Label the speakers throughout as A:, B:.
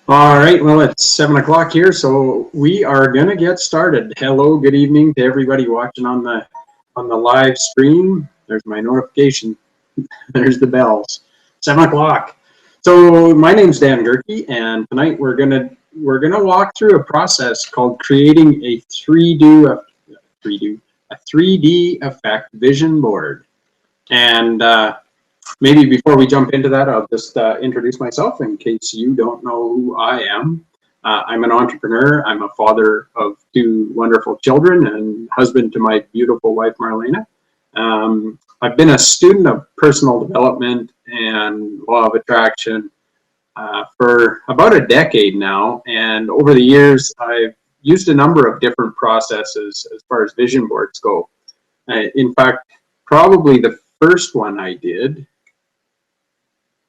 A: All right, well, it's 7 o'clock here, so we are going to get started. Hello, good evening to everybody watching on the live stream. There's my notification. There's the bells. 7 o'clock. So my name's Dan Gerke, and tonight we're gonna walk through a process called creating a 3D effect vision board. And maybe before we jump into that, I'll just introduce myself in case you don't know who I am. I'm an entrepreneur. I'm a father of two wonderful children and husband to my beautiful wife, Marlena. I've been a student of personal development and law of attraction for about a decade now. And over the years, I've used a number of different processes as far as vision boards go. In fact, probably the first one I did,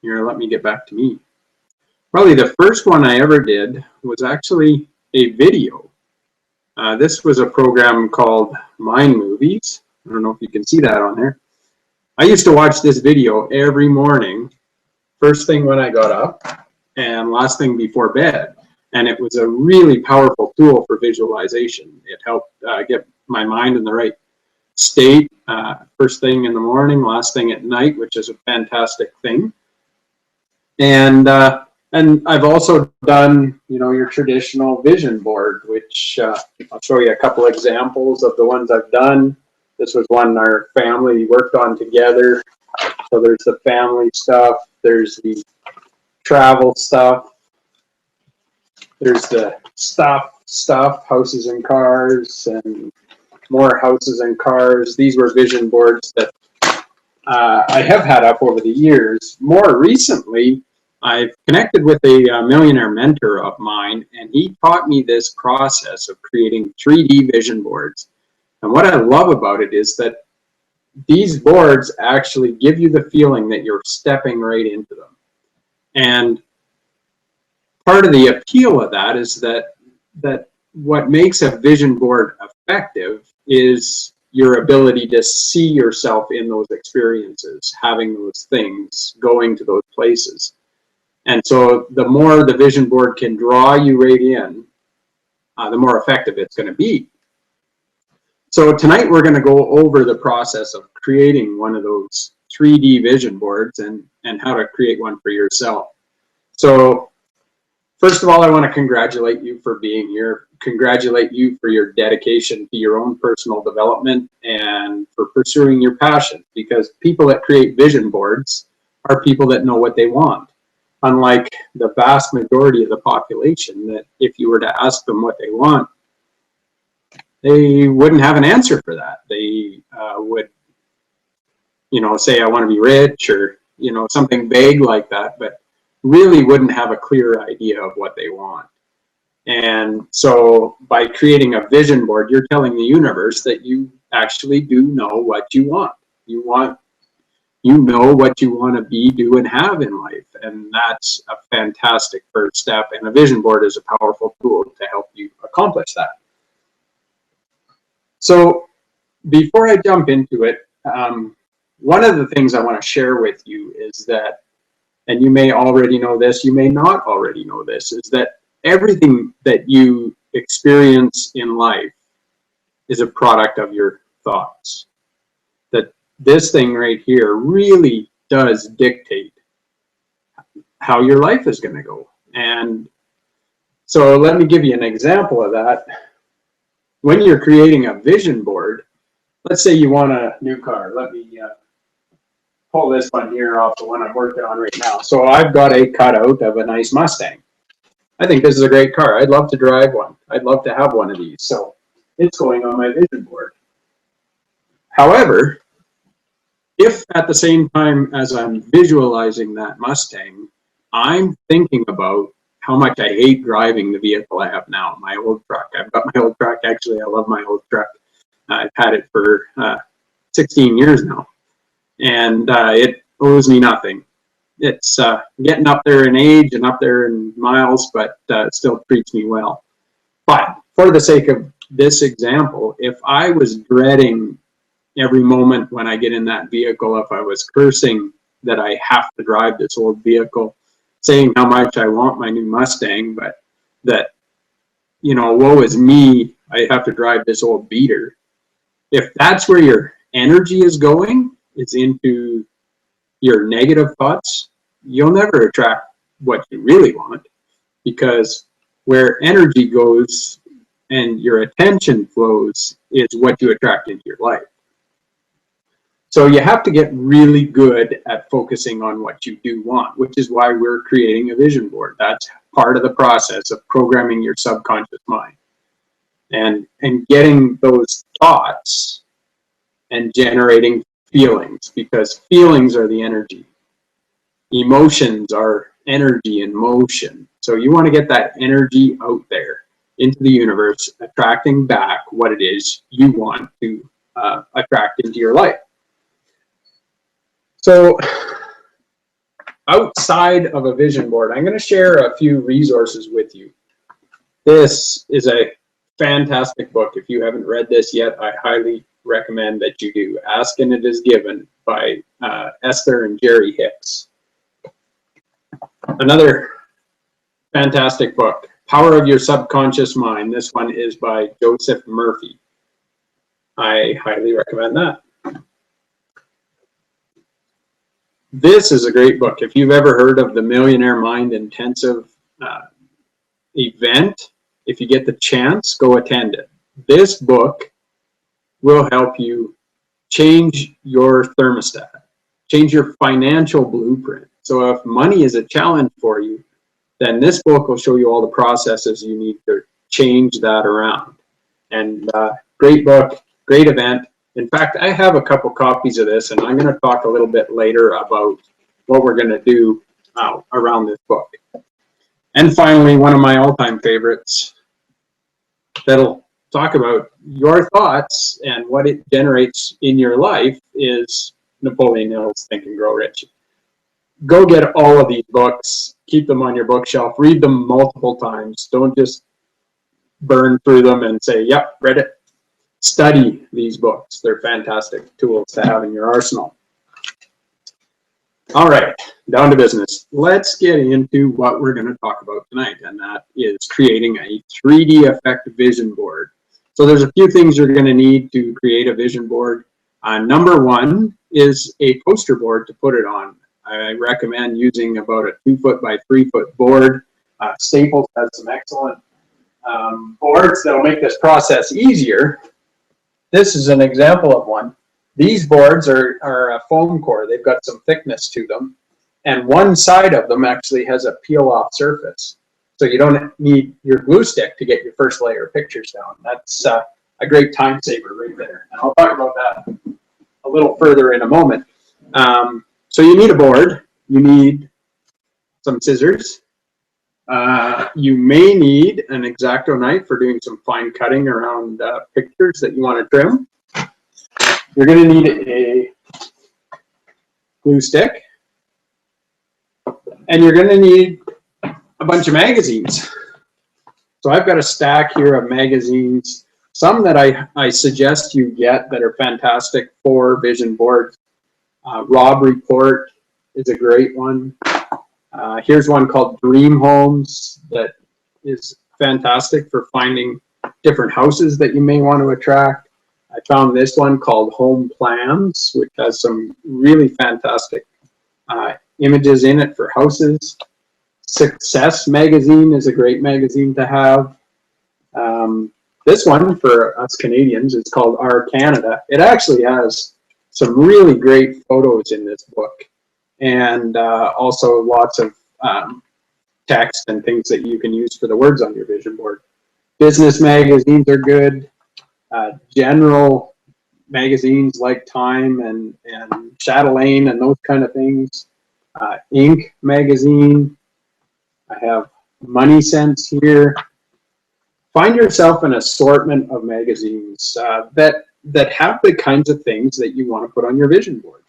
A: here, let me get back to me. Probably the first one I ever did was actually a video. This was a program called Mind Movies. I don't know if you can see that on there. I used to watch this video every morning, first thing when I got up and last thing before bed. And it was a really powerful tool for visualization. It helped get my mind in the right state, first thing in the morning, last thing at night, which is a fantastic thing. And I've also done, your traditional vision board, which I'll show you a couple examples of the ones I've done. This was one our family worked on together. So there's the family stuff, there's the travel stuff, there's the stuff, houses and cars, and more houses and cars. These were vision boards that I have had up over the years. More recently, I've connected with a millionaire mentor of mine, and he taught me this process of creating 3D vision boards. And what I love about it is that these boards actually give you the feeling that you're stepping right into them. And part of the appeal of that is that what makes a vision board effective is your ability to see yourself in those experiences, having those things, going to those places. And so the more the vision board can draw you right in, the more effective it's going to be. So tonight we're going to go over the process of creating one of those 3D vision boards and how to create one for yourself. So first of all, I want to congratulate you for being here, congratulate you for your dedication to your own personal development and for pursuing your passion, because people that create vision boards are people that know what they want. Unlike the vast majority of the population, that if you were to ask them what they want, they wouldn't have an answer for that. They would, say, I want to be rich, or, something vague like that, but really wouldn't have a clear idea of what they want. And so by creating a vision board, you're telling the universe that you actually do know what you want. You know what you want to be, do, and have in life. And that's a fantastic first step. And a vision board is a powerful tool to help you accomplish that. So before I jump into it, one of the things I want to share with you is that, and you may already know this, you may not already know this, is that everything that you experience in life is a product of your thoughts. That this thing right here really does dictate how your life is going to go. And so let me give you an example of that. When you're creating a vision board, let's say you want a new car. Let me pull this one here off the one I'm working on right now. So I've got a cutout of a nice Mustang. I think this is a great car. I'd love to drive one. I'd love to have one of these. So it's going on my vision board. However, if at the same time as I'm visualizing that Mustang, I'm thinking about how much I hate driving the vehicle I have now, my old truck. I've got my old truck. Actually, I love my old truck. I've had it for 16 years now, and it owes me nothing. It's getting up there in age and up there in miles, but it still treats me well. But for the sake of this example, if I was dreading every moment when I get in that vehicle, if I was cursing that I have to drive this old vehicle, saying how much I want my new Mustang, but that, you know, woe is me, I have to drive this old beater. If that's where your energy is going, it's into your negative thoughts, you'll never attract what you really want, because where energy goes and your attention flows is what you attract into your life. So you have to get really good at focusing on what you do want, which is why we're creating a vision board. That's part of the process of programming your subconscious mind and getting those thoughts and generating feelings, because feelings are the energy. Emotions are energy in motion. So you want to get that energy out there into the universe, attracting back what it is you want to attract into your life. So outside of a vision board, I'm going to share a few resources with you. This is a fantastic book. If you haven't read this yet, I highly recommend that you do. Ask and It Is Given by Esther and Jerry Hicks. Another fantastic book, Power of Your Subconscious Mind. This one is by Joseph Murphy. I highly recommend that. This is a great book. If you've ever heard of the Millionaire Mind Intensive event, if you get the chance, go attend it. This book will help you change your thermostat, change your financial blueprint. So if money is a challenge for you, then this book will show you all the processes you need to change that around. And great book, great event. In fact, I have a couple copies of this, and I'm going to talk a little bit later about what we're going to do around this book. And finally, one of my all-time favorites that'll talk about your thoughts and what it generates in your life is Napoleon Hill's Think and Grow Rich. Go get all of these books, keep them on your bookshelf, read them multiple times. Don't just burn through them and say, yep, read it. Study these books. They're fantastic tools to have in your arsenal. All right, down to business. Let's get into what we're going to talk about tonight, and that is creating a 3D effect vision board. So there's a few things you're going to need to create a vision board. Number one is a poster board to put it on. I recommend using about a 2-foot by 3-foot board. Staples has some excellent boards that'll make this process easier. This is an example of one. These boards are a foam core. They've got some thickness to them. And one side of them actually has a peel-off surface. So you don't need your glue stick to get your first layer of pictures down. That's a great time saver right there. And I'll talk about that a little further in a moment. So you need a board. You need some scissors. You may need an X-Acto knife for doing some fine cutting around pictures that you want to trim. You're going to need a glue stick, and you're going to need a bunch of magazines. So I've got a stack here of magazines, some that I suggest you get that are fantastic for vision boards. Rob Report is a great one. Here's one called Dream Homes that is fantastic for finding different houses that you may want to attract. I found this one called Home Plans, which has some really fantastic images in it for houses. Success Magazine is a great magazine to have. This one for us Canadians is called Our Canada. It actually has some really great photos in this book, and also lots of text and things that you can use for the words on your vision board. Business magazines are good. General magazines like Time and Chatelaine and those kind of things. Inc. magazine. I have Money Sense here. Find yourself an assortment of magazines that have the kinds of things that you want to put on your vision board.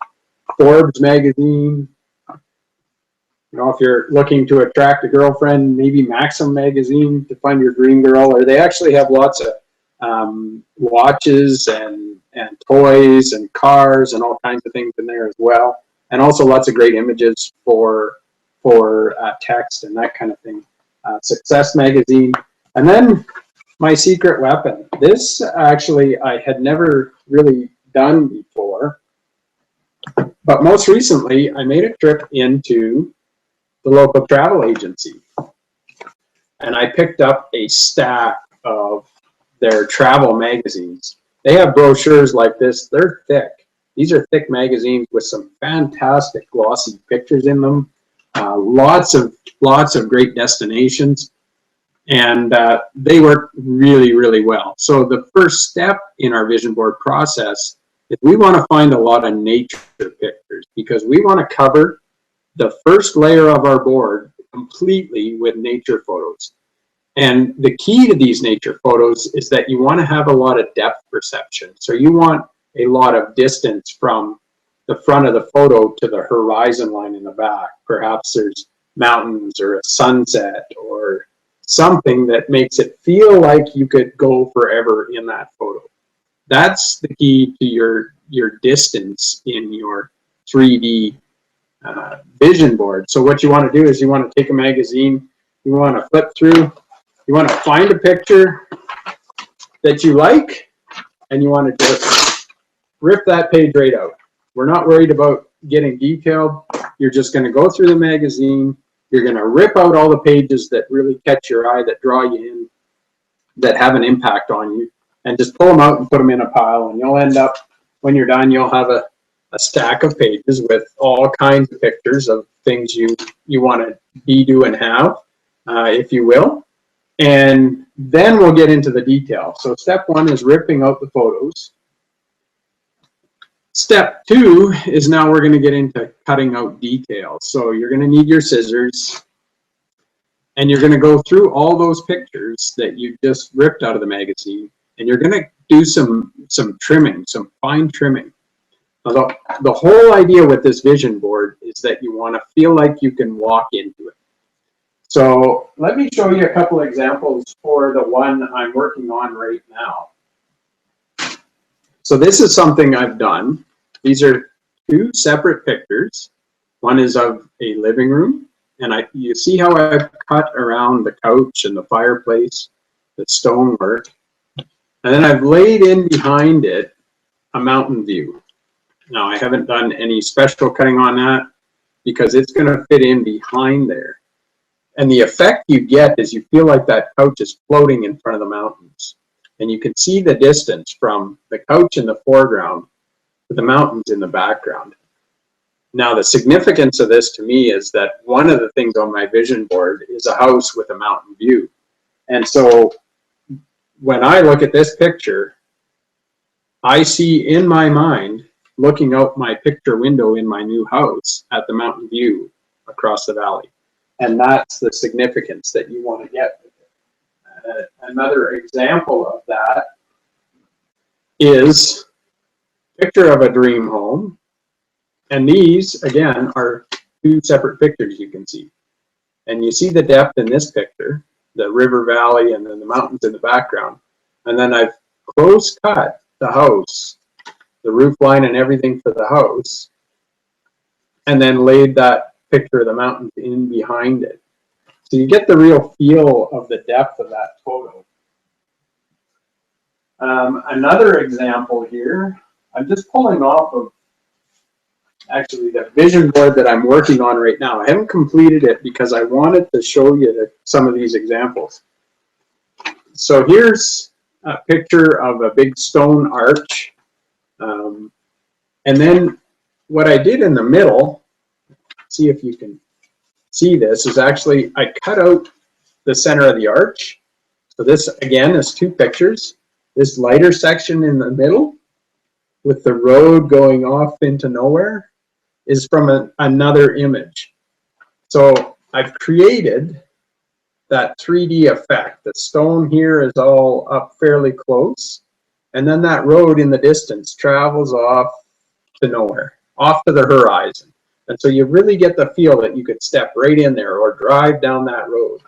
A: Forbes magazine. You know, if you're looking to attract a girlfriend, maybe Maxim magazine to find your dream girl, or they actually have lots of watches and toys and cars and all kinds of things in there as well, and also lots of great images for for text and that kind of thing. Success magazine. And then my secret weapon. This actually I had never really done before, but most recently I made a trip into the local travel agency and I picked up a stack of their travel magazines. They have brochures like this. They're thick. These are thick magazines with some fantastic glossy pictures in them. Lots of great destinations. And they work really, really well. So the first step in our vision board process is we want to find a lot of nature pictures because we want to cover the first layer of our board completely with nature photos. And the key to these nature photos is that you want to have a lot of depth perception. So you want a lot of distance from the front of the photo to the horizon line in the back. Perhaps there's mountains or a sunset or something that makes it feel like you could go forever in that photo. That's the key to your distance in your 3D vision board. So what you want to do is you want to take a magazine, you want to flip through, you want to find a picture that you like, and you want to just rip that page right out. We're not worried about getting detailed. You're just going to go through the magazine. You're going to rip out all the pages that really catch your eye, that draw you in, that have an impact on you, and just pull them out and put them in a pile. And you'll end up, when you're done, you'll have a stack of pages with all kinds of pictures of things you want to be, do, and have, if you will. And then we'll get into the detail. So step one is ripping out the photos. Step two is now we're going to get into cutting out details. So you're going to need your scissors, and you're going to go through all those pictures that you just ripped out of the magazine, and you're going to do some trimming, some fine trimming. Now, the whole idea with this vision board is that you want to feel like you can walk into it. So let me show you a couple examples for the one I'm working on right now. So this is something I've done. These are two separate pictures. One is of a living room, and you see how I've cut around the couch and the fireplace, the stonework, and then I've laid in behind it a mountain view. Now I haven't done any special cutting on that because it's going to fit in behind there. And the effect you get is you feel like that couch is floating in front of the mountains. And you can see the distance from the couch in the foreground to the mountains in the background. Now, the significance of this to me is that one of the things on my vision board is a house with a mountain view. And so when I look at this picture, I see in my mind, looking out my picture window in my new house at the mountain view across the valley. And that's the significance that you want to get with it. Another example of that is a picture of a dream home. And these, again, are two separate pictures you can see. And you see the depth in this picture, the river valley and then the mountains in the background. And then I've close cut the house, the roof line and everything for the house, and then laid that picture of the mountains in behind it. So you get the real feel of the depth of that photo. Another example here, I'm just pulling off of actually the vision board that I'm working on right now. I haven't completed it because I wanted to show you some of these examples. So here's a picture of a big stone arch. And then what I did in the middle, see if you can see this, is actually I cut out the center of the arch. So this again is two pictures. This lighter section in the middle with the road going off into nowhere is from another image. So I've created that 3D effect. The stone here is all up fairly close, and then that road in the distance travels off to nowhere, off to the horizon. And so you really get the feel that you could step right in there or drive down that road.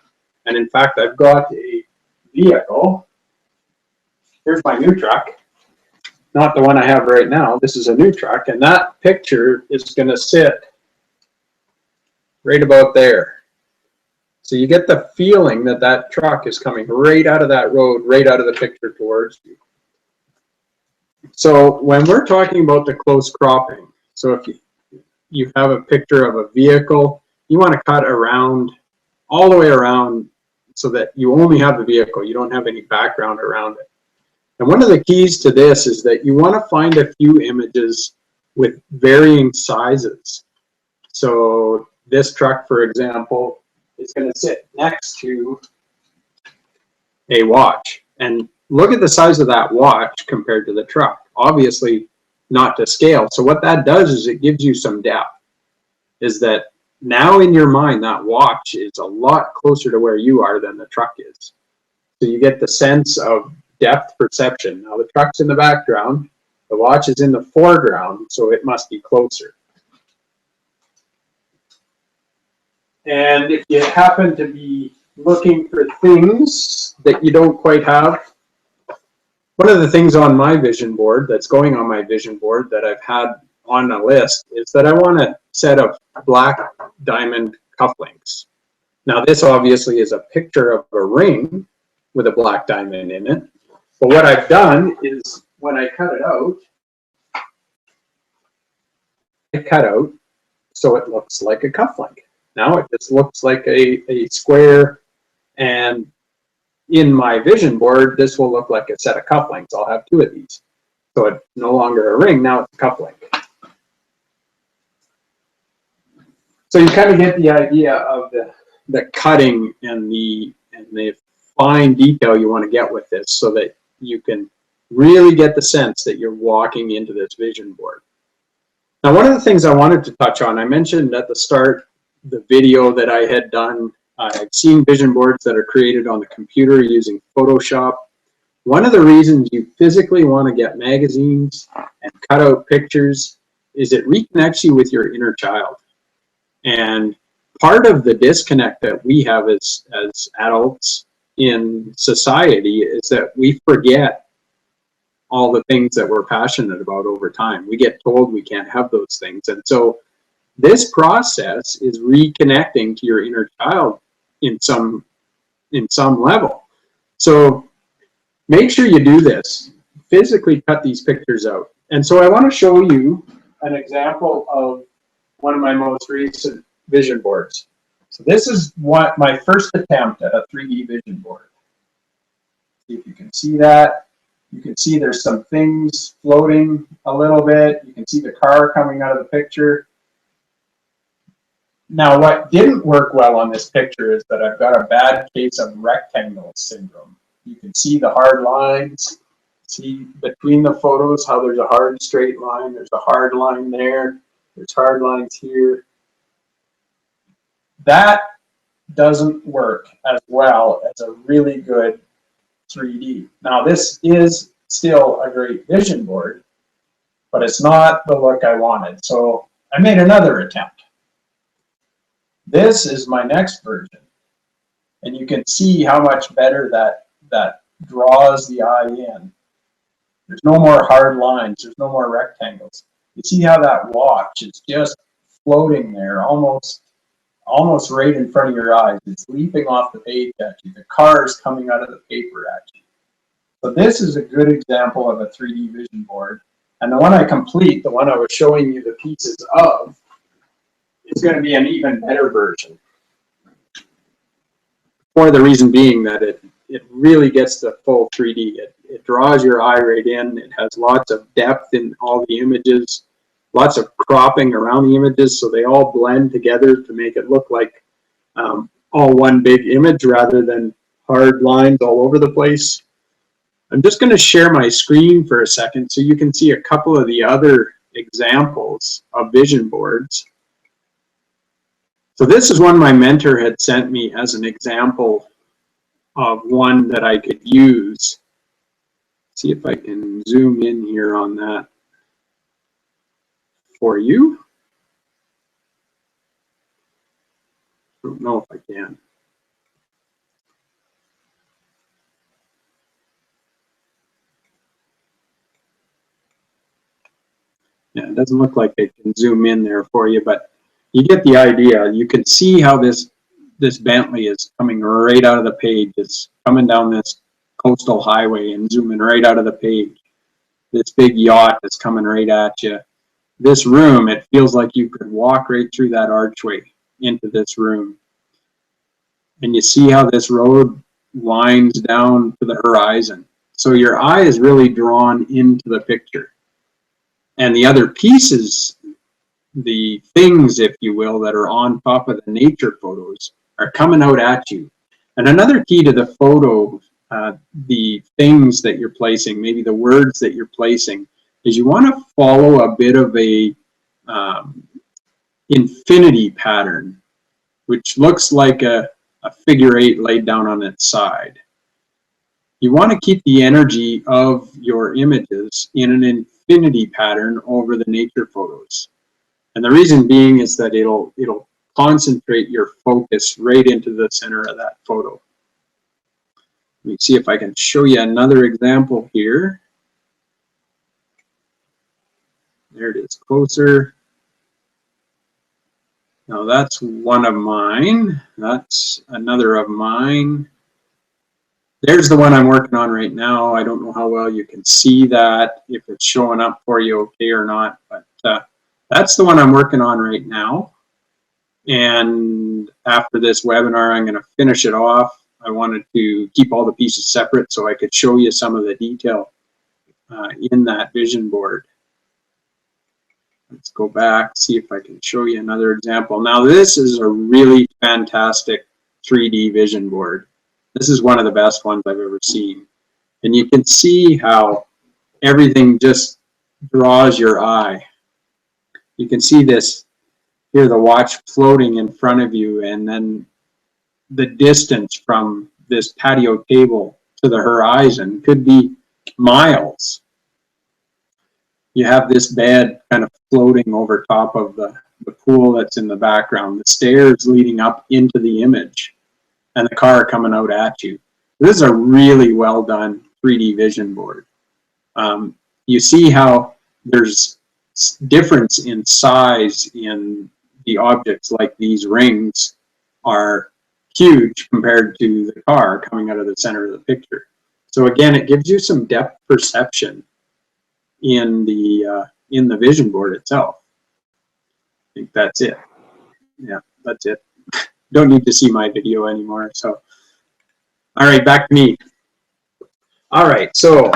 A: And in fact, I've got a vehicle. Here's my new truck. Not the one I have right now. This is a new truck, and that picture is going to sit right about there. So you get the feeling that that truck is coming right out of that road, right out of the picture towards you. So when we're talking about the close cropping, so if you have a picture of a vehicle, you want to cut around, all the way around, so that you only have the vehicle, you don't have any background around it. And one of the keys to this is that you want to find a few images with varying sizes. So this truck, for example, is going to sit next to a watch. And look at the size of that watch compared to the truck. Obviously not to scale. So what that does is it gives you some depth. Is that now in your mind, that watch is a lot closer to where you are than the truck is. So you get the sense of depth perception. Now the truck's in the background, the watch is in the foreground, so it must be closer. And if you happen to be looking for things that you don't quite have, one of the things on my vision board that's going on my vision board that I've had on a list is that I want a set of black diamond cufflinks. Now this obviously is a picture of a ring with a black diamond in it. But what I've done is when I cut it out, I cut out so it looks like a cufflink. Now it just looks like a square, and in my vision board, this will look like a set of cufflinks. I'll have two of these. So it's no longer a ring, now it's a cufflink. So you kind of get the idea of the cutting and the fine detail you want to get with this, so that you can really get the sense that you're walking into this vision board. Now, one of the things I wanted to touch on, I mentioned at the start the video that I had done. I've seen vision boards that are created on the computer using Photoshop. One of the reasons you physically want to get magazines and cut out pictures is it reconnects you with your inner child. And part of the disconnect that we have as adults in society is that we forget all the things that we're passionate about over time. We get told we can't have those things. And so this process is reconnecting to your inner child in some level. So make sure you do this. Physically cut these pictures out. And so I want to show you an example of one of my most recent vision boards. So this is my first attempt at a 3D vision board. See if you can see that. You can see there's some things floating a little bit. You can see the car coming out of the picture. Now, what didn't work well on this picture is that I've got a bad case of rectangle syndrome. You can see the hard lines. See between the photos how there's a hard straight line. There's a hard line there. There's hard lines here. That doesn't work as well as a really good 3D. Now this is still a great vision board, but it's not the look I wanted. So I made another attempt. This is my next version. And you can see how much better that draws the eye in. There's no more hard lines. There's no more rectangles. You see how that watch is just floating there, almost right in front of your eyes. It's leaping off the page at you. The car is coming out of the paper at you. So this is a good example of a 3D vision board. And the one I complete, the one I was showing you the pieces of, is going to be an even better version. For the reason being that it really gets the full 3D. It draws your eye right in. It has lots of depth in all the images, lots of cropping around the images, so they all blend together to make it look like all one big image rather than hard lines all over the place. I'm just going to share my screen for a second so you can see a couple of the other examples of vision boards. So this is one my mentor had sent me as an example of one that I could use. See if I can zoom in here on that for you. I don't know if I can. Yeah, it doesn't look like I can zoom in there for you, but You get the idea. You can see how this Bentley is coming right out of the page. It's coming down this coastal highway and zooming right out of the page. This big yacht is coming right at you. This room, it feels like you could walk right through that archway into this room. And you see how this road winds down to the horizon. So your eye is really drawn into the picture. And the other pieces, the things, if you will, that are on top of the nature photos are coming out at you. And another key to the photo, the things that you're placing, maybe the words that you're placing, is you want to follow a bit of a infinity pattern, which looks like a figure 8 laid down on its side. You want to keep the energy of your images in an infinity pattern over the nature photos. And the reason being is that it'll concentrate your focus right into the center of that photo. Let me see if I can show you another example here. There it is, closer. Now that's one of mine. That's another of mine. There's the one I'm working on right now. I don't know how well you can see that, if it's showing up for you okay or not, but that's the one I'm working on right now. And after this webinar, I'm going to finish it off. I wanted to keep all the pieces separate so I could show you some of the detail in that vision board. Let's go back, see if I can show you another example. Now this is a really fantastic 3D vision board. This is one of the best ones I've ever seen. And you can see how everything just draws your eye. You can see this here, the watch floating in front of you, and then the distance from this patio table to the horizon could be miles. You have this bed kind of floating over top of the pool that's in the background, the stairs leading up into the image, and the car coming out at you. This is a really well done 3D vision board. You see how there's difference in size in the objects, like these rings are huge compared to the car coming out of the center of the picture. So again, it gives you some depth perception in the vision board itself. I think that's it. Yeah, that's it. Don't need to see my video anymore. So, all right, back to me. All right, so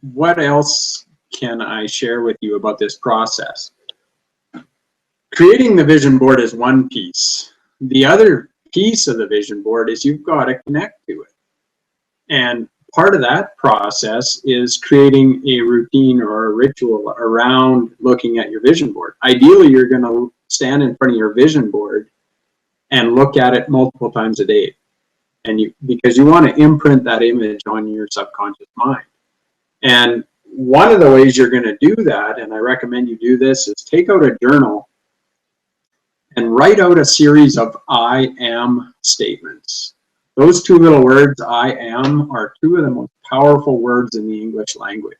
A: what else can I share with you about this process? Creating the vision board is one piece. The other piece of the vision board is you've got to connect to it. And part of that process is creating a routine or a ritual around looking at your vision board. Ideally, you're going to stand in front of your vision board and look at it multiple times a day. And because you want to imprint that image on your subconscious mind. And one of the ways you're going to do that, and I recommend you do this, is take out a journal and write out a series of I am statements. Those two little words, I am, are two of the most powerful words in the English language.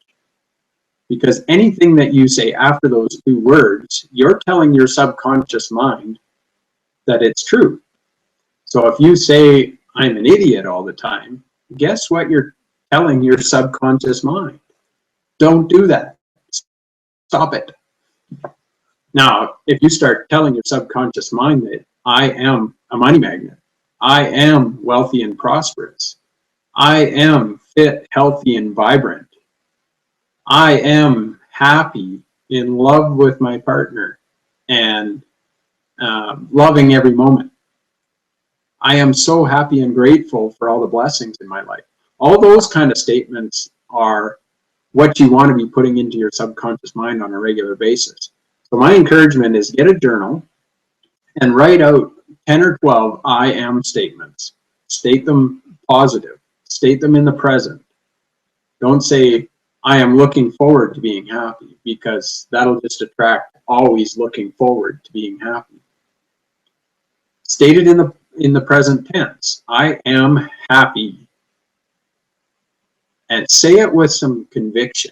A: Because anything that you say after those two words, you're telling your subconscious mind that it's true. So if you say, I'm an idiot all the time, guess what you're telling your subconscious mind? Don't do that. Stop it. Now, if you start telling your subconscious mind that I am a money magnet, I am wealthy and prosperous, I am fit, healthy, and vibrant, I am happy, in love with my partner, and loving every moment. I am so happy and grateful for all the blessings in my life. All those kind of statements are what you want to be putting into your subconscious mind on a regular basis. So my encouragement is get a journal and write out 10 or 12 I am statements. State them positive. State them in the present. Don't say, I am looking forward to being happy, because that'll just attract always looking forward to being happy. State it in the present tense. I am happy. And say it with some conviction.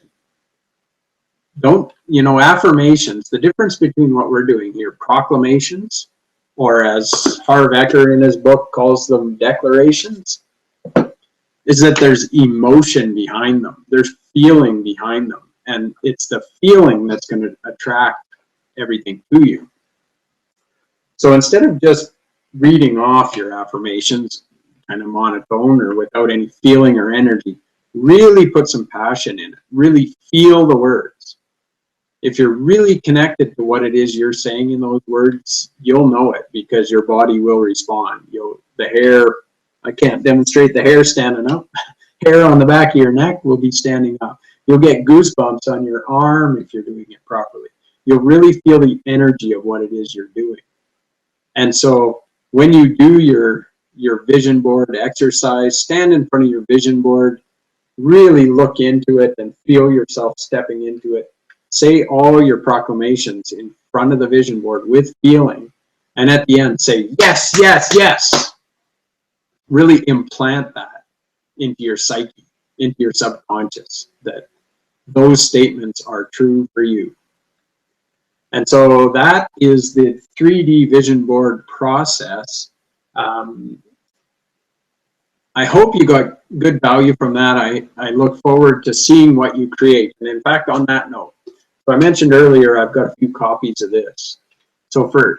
A: don't, you know, affirmations, the difference between what we're doing here, proclamations, or as Harv Eker in his book calls them, declarations, is that there's emotion behind them. There's feeling behind them. And it's the feeling that's going to attract everything to you. So instead of just reading off your affirmations kind of monotone or without any feeling or energy, really put some passion in it. Really feel the words. If you're really connected to what it is you're saying in those words, you'll know it because your body will respond. The hair, I can't demonstrate the hair standing up. Hair on the back of your neck will be standing up. You'll get goosebumps on your arm if you're doing it properly. You'll really feel the energy of what it is you're doing. And so when you do your vision board exercise, stand in front of your vision board, really look into it and feel yourself stepping into it. Say all your proclamations in front of the vision board with feeling. And at the end, say, yes, yes, yes. Really implant that into your psyche, into your subconscious, that those statements are true for you. And so that is the 3D vision board process. I hope you got good value from that. I look forward to seeing what you create. And in fact, on that note, so I mentioned earlier, I've got a few copies of this. So for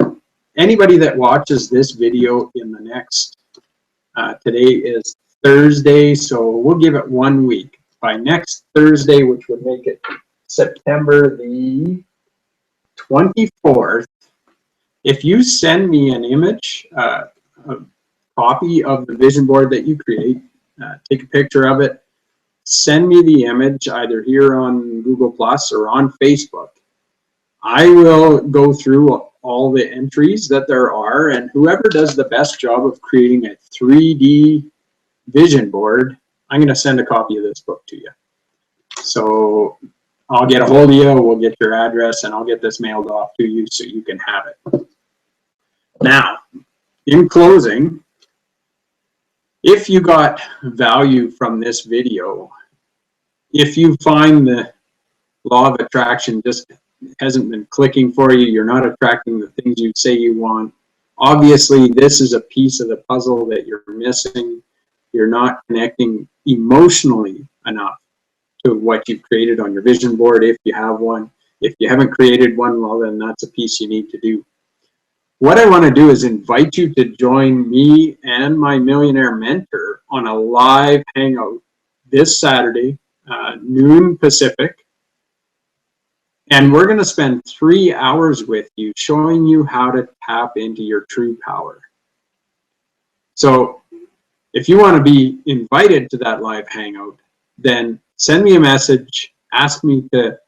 A: anybody that watches this video in the next, today is Thursday, so we'll give it 1 week. By next Thursday, which would make it September the 24th, if you send me an image, a copy of the vision board that you create, take a picture of it, send me the image either here on Google Plus or on Facebook. I will go through all the entries that there are, and whoever does the best job of creating a 3D vision board, I'm going to send a copy of this book to you. So I'll get a hold of you, we'll get your address, and I'll get this mailed off to you so you can have it. Now, in closing, if you got value from this video, if you find the law of attraction just hasn't been clicking for you, you're not attracting the things you say you want, obviously this is a piece of the puzzle that you're missing. You're not connecting emotionally enough to what you've created on your vision board, if you have one. If you haven't created one, well, then that's a piece you need to do. What I want to do is invite you to join me and my millionaire mentor on a live hangout this Saturday, noon Pacific. And we're going to spend 3 hours with you showing you how to tap into your true power. So if you want to be invited to that live hangout, then send me a message, ask me to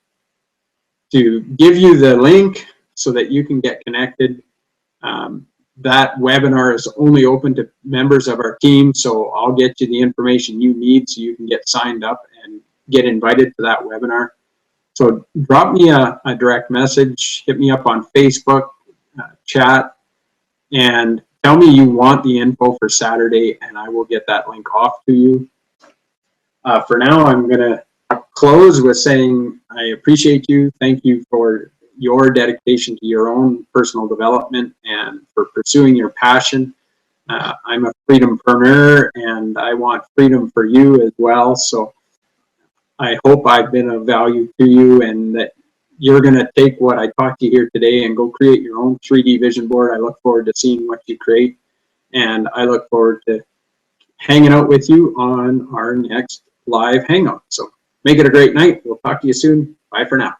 A: give you the link so that you can get connected. That webinar is only open to members of our team, so I'll get you the information you need so you can get signed up and get invited to that webinar. So drop me a direct message, hit me up on Facebook, chat, and tell me you want the info for Saturday, and I will get that link off to you. For now, I'm going to close with saying I appreciate you. Thank you for your dedication to your own personal development and for pursuing your passion. I'm a freedompreneur, and I want freedom for you as well. So I hope I've been of value to you, and that you're going to take what I talked to you here today and go create your own 3D vision board. I look forward to seeing what you create, and I look forward to hanging out with you on our next live hangout. So make it a great night. We'll talk to you soon. Bye for now.